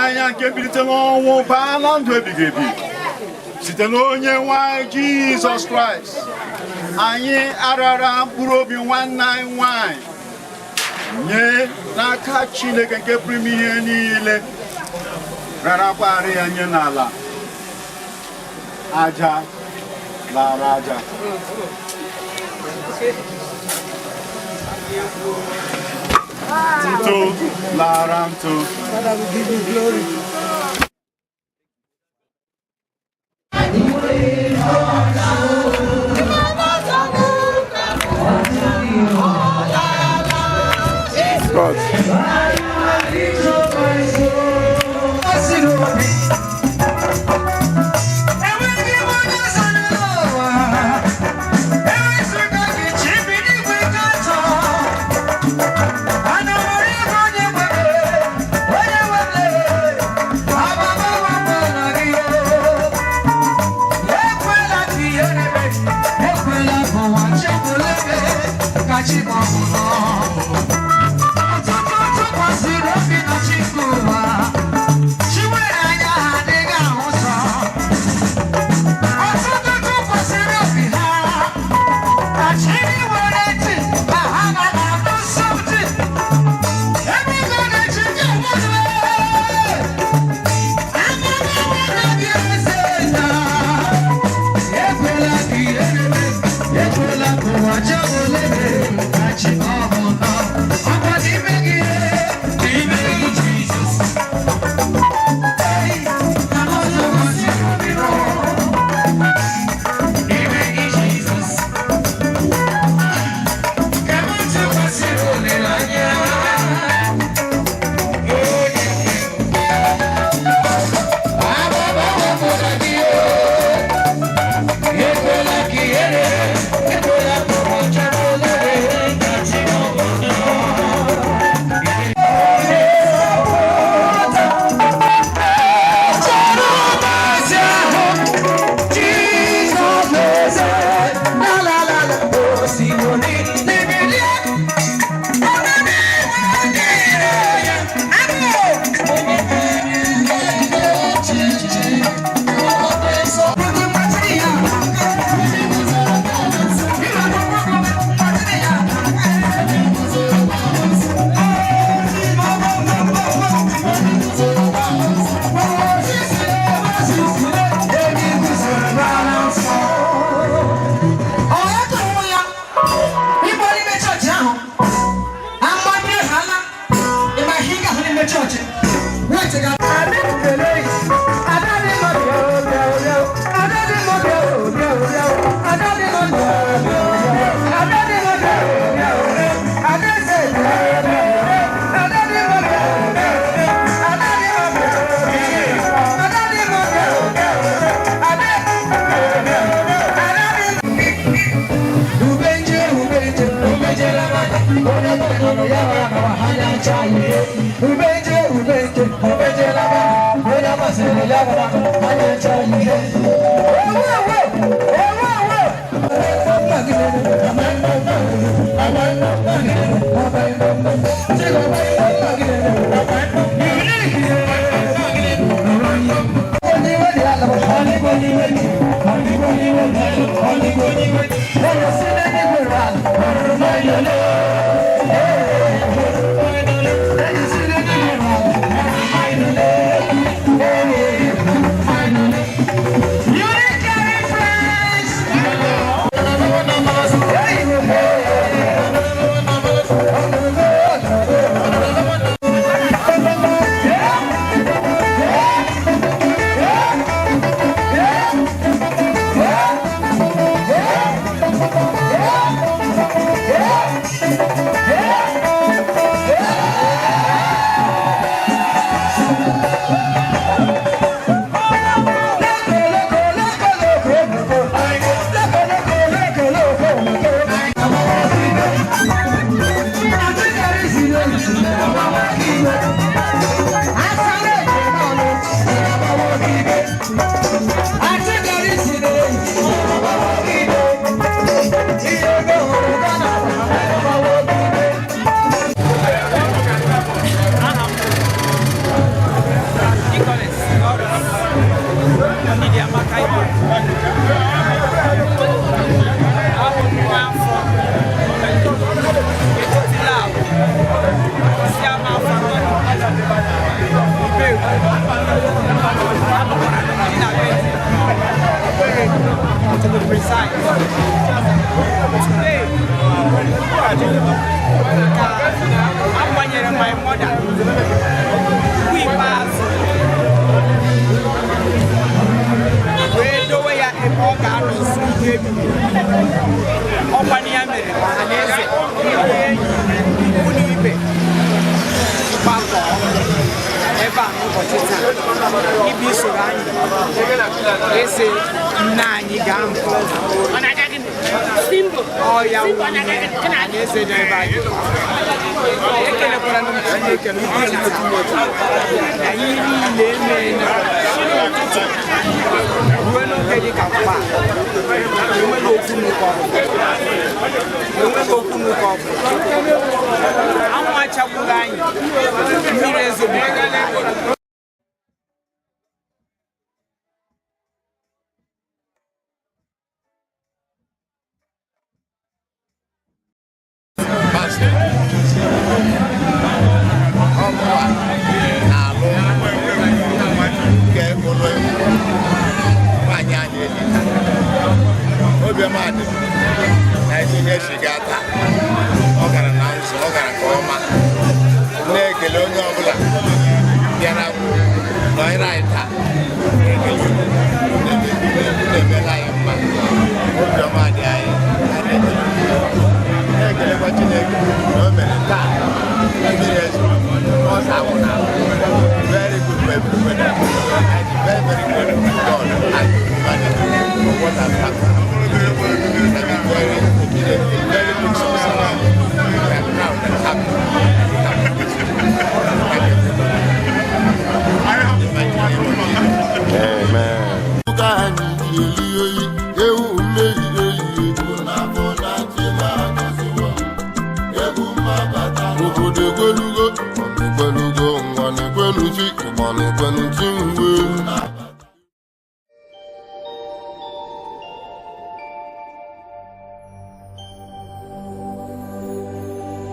Anya nke bilite n'ọnwụ baa na ndụ ebighị ebi site n'onye nwe anyị Jizọs Kraịst, anyị arara mkpụrụ obi nwanne anyị nwanyị nye n'aka Chineke nke pụrụ ime ihe niile, rarakwarị ya nye n'ala aja lara aja. Tito Laranto. Father, we give you glory. God. To be precise. Today, I'm one year my mother. We pass. We do we are a organ of sleep. Open your mirror and say, Eva no potita. Ibi surani. Ese nani gampo. Simple. Oh yeah. Ese neba. Ekele kwa no mchike no potita. Ayi ni leme na. Bueno kedi kapa. Yo lo funu ko. Yo lo funu ko. Amwa chakulani. Mirezo megale. Go,